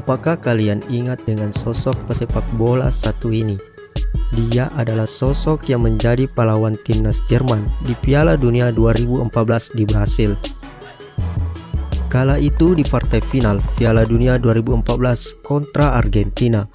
Apakah kalian ingat dengan sosok pesepak bola satu ini? Dia adalah sosok yang menjadi pahlawan timnas Jerman di Piala Dunia 2014 di Brasil. Kala itu di partai final Piala Dunia 2014 kontra Argentina,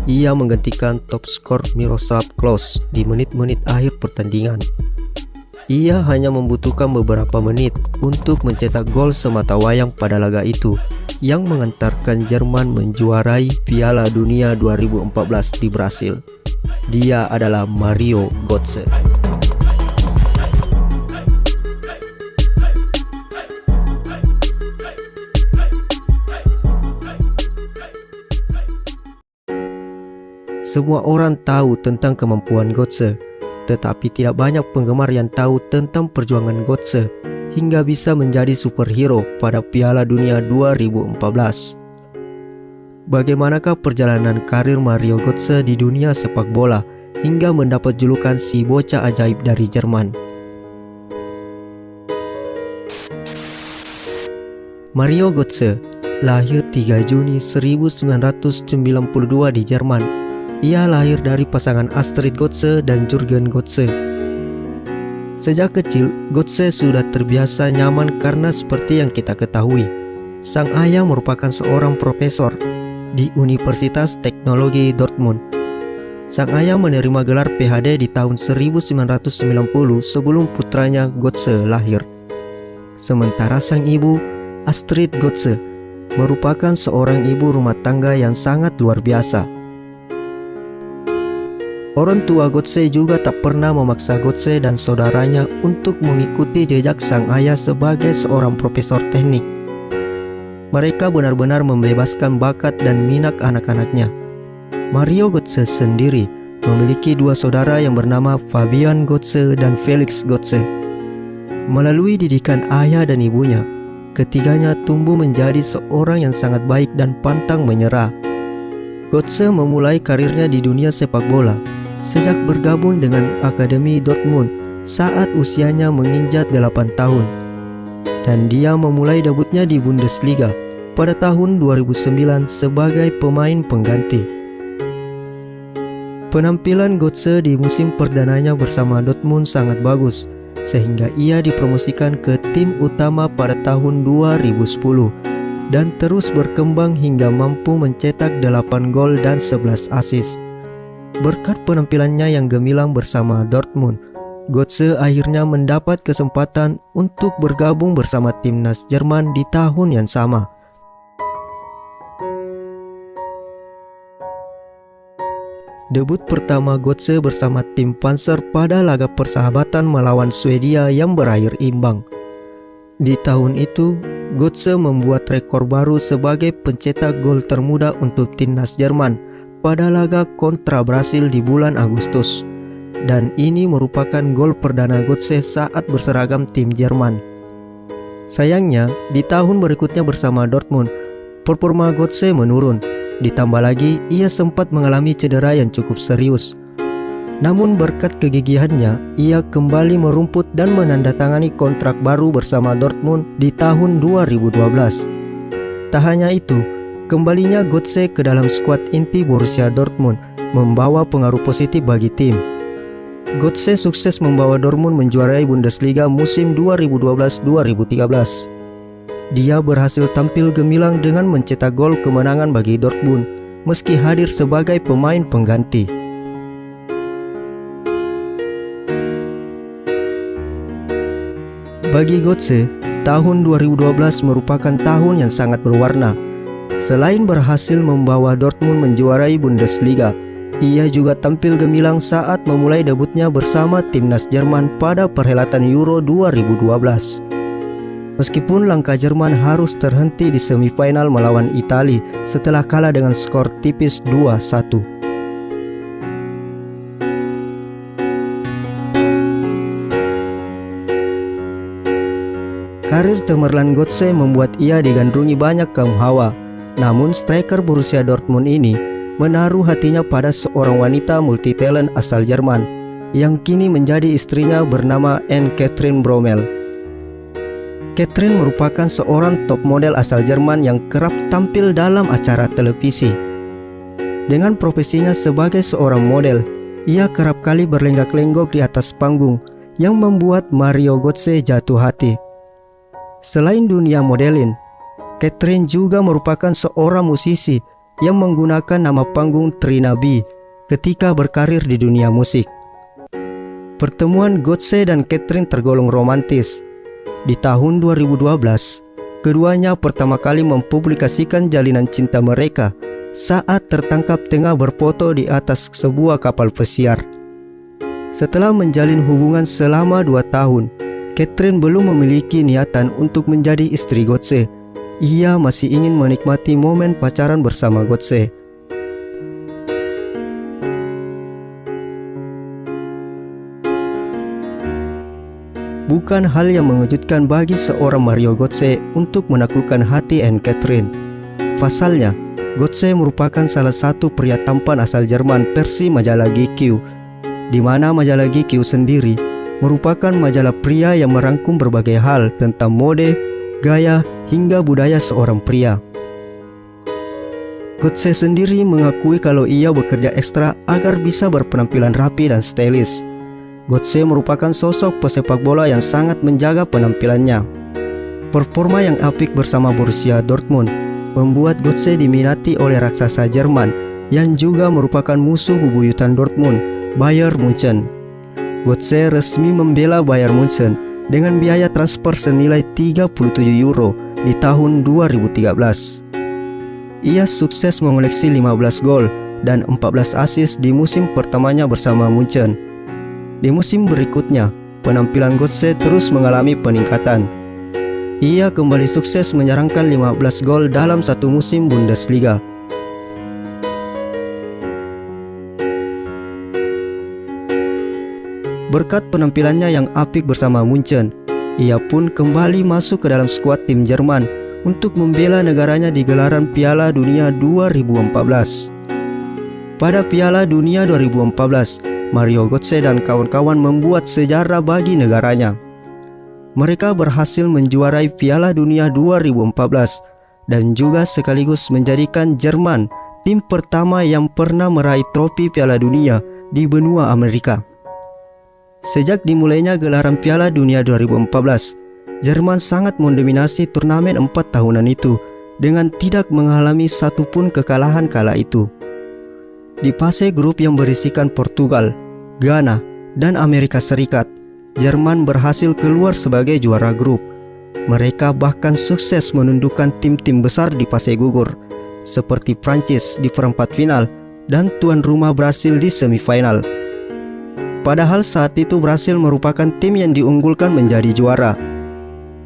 ia menggantikan top skor Miroslav Klose di menit-menit akhir pertandingan. Ia hanya membutuhkan beberapa menit untuk mencetak gol sematawayang pada laga itu yang mengantarkan Jerman menjuarai Piala Dunia 2014 di Brasil. Dia adalah Mario Götze. Semua orang tahu tentang kemampuan Götze, tetapi tidak banyak penggemar yang tahu tentang perjuangan Götze hingga bisa menjadi superhero pada Piala Dunia 2014. Bagaimanakah perjalanan karir Mario Götze di dunia sepak bola hingga mendapat julukan si bocah ajaib dari Jerman? Mario Götze lahir 3 Juni 1992 di Jerman. Ia lahir dari pasangan Astrid Götze dan Jürgen Götze. Sejak kecil, Götze sudah terbiasa nyaman karena seperti yang kita ketahui, sang ayah merupakan seorang profesor di Universitas Teknologi Dortmund. Sang ayah menerima gelar PhD di tahun 1990 sebelum putranya Götze lahir. Sementara sang ibu, Astrid Götze, merupakan seorang ibu rumah tangga yang sangat luar biasa. Orang tua Götze juga tak pernah memaksa Götze dan saudaranya untuk mengikuti jejak sang ayah sebagai seorang profesor teknik. Mereka benar-benar membebaskan bakat dan minat anak-anaknya. Mario Götze sendiri memiliki 2 saudara yang bernama Fabian Götze dan Felix Götze. Melalui didikan ayah dan ibunya, ketiganya tumbuh menjadi seorang yang sangat baik dan pantang menyerah. Götze memulai karirnya di dunia sepak bola sejak bergabung dengan Akademi Dortmund saat usianya menginjak 8 tahun. Dan dia memulai debutnya di Bundesliga pada tahun 2009 sebagai pemain pengganti. Penampilan Götze di musim perdananya bersama Dortmund sangat bagus, sehingga ia dipromosikan ke tim utama pada tahun 2010 dan terus berkembang hingga mampu mencetak 8 gol dan 11 assist. Berkat penampilannya yang gemilang bersama Dortmund, Götze akhirnya mendapat kesempatan untuk bergabung bersama timnas Jerman di tahun yang sama. Debut pertama Götze bersama tim Panzer pada laga persahabatan melawan Swedia yang berakhir imbang. Di tahun itu, Götze membuat rekor baru sebagai pencetak gol termuda untuk timnas Jerman pada laga kontra Brasil di bulan Agustus, dan ini merupakan gol perdana Götze saat berseragam tim Jerman. Sayangnya, di tahun berikutnya bersama Dortmund, performa Götze menurun. Ditambah lagi, ia sempat mengalami cedera yang cukup serius. Namun berkat kegigihannya, ia kembali merumput dan menandatangani kontrak baru bersama Dortmund di tahun 2012. Tak hanya itu, kembalinya Götze ke dalam skuad inti Borussia Dortmund membawa pengaruh positif bagi tim. Götze sukses membawa Dortmund menjuarai Bundesliga musim 2012-2013. Dia berhasil tampil gemilang dengan mencetak gol kemenangan bagi Dortmund meski hadir sebagai pemain pengganti. Bagi Götze, tahun 2012 merupakan tahun yang sangat berwarna. Selain berhasil membawa Dortmund menjuarai Bundesliga, ia juga tampil gemilang saat memulai debutnya bersama timnas Jerman pada perhelatan Euro 2012. Meskipun langkah Jerman harus terhenti di semifinal melawan Italia setelah kalah dengan skor tipis 2-1. Karir cemerlang Götze membuat ia digandrungi banyak kaum hawa. Namun striker Borussia Dortmund ini menaruh hatinya pada seorang wanita multitalent asal Jerman yang kini menjadi istrinya bernama Anne-Kathrin Brommel. Catherine merupakan seorang top model asal Jerman yang kerap tampil dalam acara televisi. Dengan profesinya sebagai seorang model, ia kerap kali berlenggak-lenggok di atas panggung yang membuat Mario Götze jatuh hati. Selain dunia modelin, Catherine juga merupakan seorang musisi yang menggunakan nama panggung Trina B ketika berkarir di dunia musik. Pertemuan Götze dan Catherine tergolong romantis. Di tahun 2012, keduanya pertama kali mempublikasikan jalinan cinta mereka saat tertangkap tengah berfoto di atas sebuah kapal pesiar. Setelah menjalin hubungan selama 2 tahun, Catherine belum memiliki niatan untuk menjadi istri Götze. Ia masih ingin menikmati momen pacaran bersama Götze. Bukan hal yang mengejutkan bagi seorang Mario Götze untuk menaklukkan hati Anne Catherine. Pasalnya, Götze merupakan salah satu pria tampan asal Jerman versi majalah GQ, di mana majalah GQ sendiri merupakan majalah pria yang merangkum berbagai hal tentang mode, gaya, hingga budaya seorang pria. Götze sendiri mengakui kalau ia bekerja ekstra agar bisa berpenampilan rapi dan stylish. Götze merupakan sosok pesepak bola yang sangat menjaga penampilannya. Performa yang apik bersama Borussia Dortmund membuat Götze diminati oleh raksasa Jerman yang juga merupakan musuh bebuyutan Dortmund, Bayern Munchen. Götze resmi membela Bayern Munchen dengan biaya transfer senilai 37 euro di tahun 2013. Ia sukses mengoleksi 15 gol dan 14 assist di musim pertamanya bersama Munchen. Di musim berikutnya, penampilan Götze terus mengalami peningkatan. Ia kembali sukses menyerangkan 15 gol dalam satu musim Bundesliga. Berkat penampilannya yang apik bersama Munchen, ia pun kembali masuk ke dalam skuad tim Jerman untuk membela negaranya di gelaran Piala Dunia 2014. Pada Piala Dunia 2014, Mario Götze dan kawan-kawan membuat sejarah bagi negaranya. Mereka berhasil menjuarai Piala Dunia 2014 dan juga sekaligus menjadikan Jerman tim pertama yang pernah meraih trofi Piala Dunia di benua Amerika. Sejak dimulainya gelaran Piala Dunia 2014, Jerman sangat mendominasi turnamen 4 tahunan itu dengan tidak mengalami satupun kekalahan kala itu. Di fase grup yang berisikan Portugal, Ghana, dan Amerika Serikat, Jerman berhasil keluar sebagai juara grup. Mereka bahkan sukses menundukkan tim-tim besar di fase gugur, seperti Prancis di perempat final dan tuan rumah Brasil di semifinal. Padahal saat itu Brasil merupakan tim yang diunggulkan menjadi juara.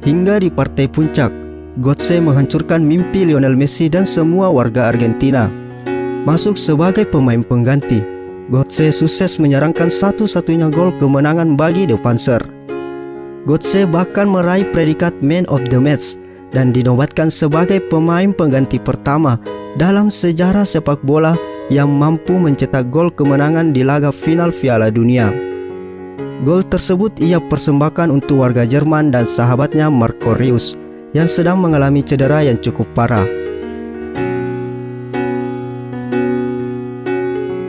Hingga di partai puncak, Götze menghancurkan mimpi Lionel Messi dan semua warga Argentina. Masuk sebagai pemain pengganti, Götze sukses menyerangkan satu-satunya gol kemenangan bagi The Panzer. Götze bahkan meraih predikat Man of the Match dan dinobatkan sebagai pemain pengganti pertama dalam sejarah sepak bola yang mampu mencetak gol kemenangan di laga final Piala Dunia. Gol tersebut ia persembahkan untuk warga Jerman dan sahabatnya Marco Reus yang sedang mengalami cedera yang cukup parah.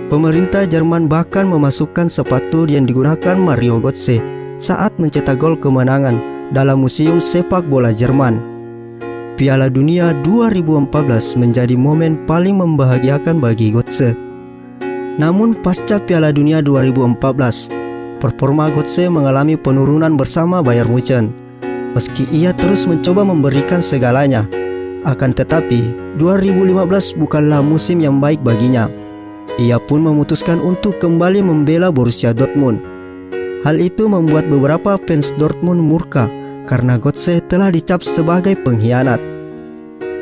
Pemerintah Jerman bahkan memasukkan sepatu yang digunakan Mario Götze saat mencetak gol kemenangan dalam Museum Sepak Bola Jerman. Piala Dunia 2014 menjadi momen paling membahagiakan bagi Götze. Namun pasca Piala Dunia 2014, performa Götze mengalami penurunan bersama Bayern Munchen. Meski ia terus mencoba memberikan segalanya, akan tetapi 2015 bukanlah musim yang baik baginya. Ia pun memutuskan untuk kembali membela Borussia Dortmund. Hal itu membuat beberapa fans Dortmund murka karena Götze telah dicap sebagai pengkhianat.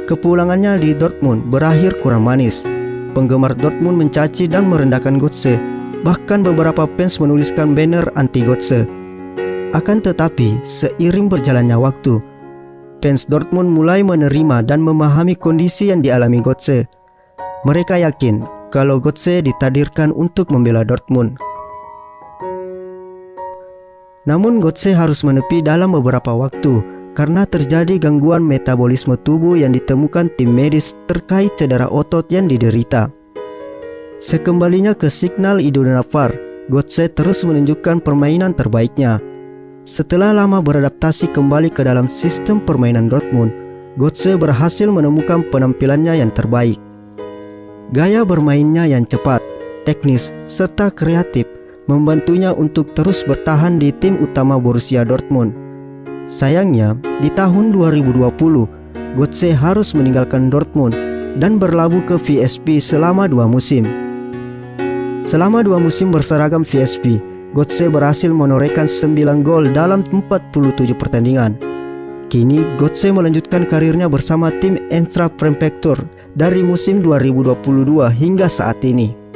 Kepulangannya di Dortmund berakhir kurang manis. Penggemar Dortmund mencaci dan merendahkan Götze. Bahkan beberapa fans menuliskan banner anti Götze. Akan tetapi, seiring berjalannya waktu, fans Dortmund mulai menerima dan memahami kondisi yang dialami Götze. Mereka yakin kalau Götze ditakdirkan untuk membela Dortmund. Namun Götze harus menepi dalam beberapa waktu karena terjadi gangguan metabolisme tubuh yang ditemukan tim medis terkait cedera otot yang diderita. Sekembalinya ke Signal Iduna Park, Götze terus menunjukkan permainan terbaiknya. Setelah lama beradaptasi kembali ke dalam sistem permainan Dortmund, Götze berhasil menemukan penampilannya yang terbaik. Gaya bermainnya yang cepat, teknis, serta kreatif membantunya untuk terus bertahan di tim utama Borussia Dortmund. Sayangnya, di tahun 2020, Götze harus meninggalkan Dortmund dan berlabuh ke VSB selama 2 musim. Selama 2 musim berseragam VSB, Götze berhasil menorehkan 9 gol dalam 47 pertandingan. Kini, Götze melanjutkan karirnya bersama tim Eintracht Frankfurt dari musim 2022 hingga saat ini.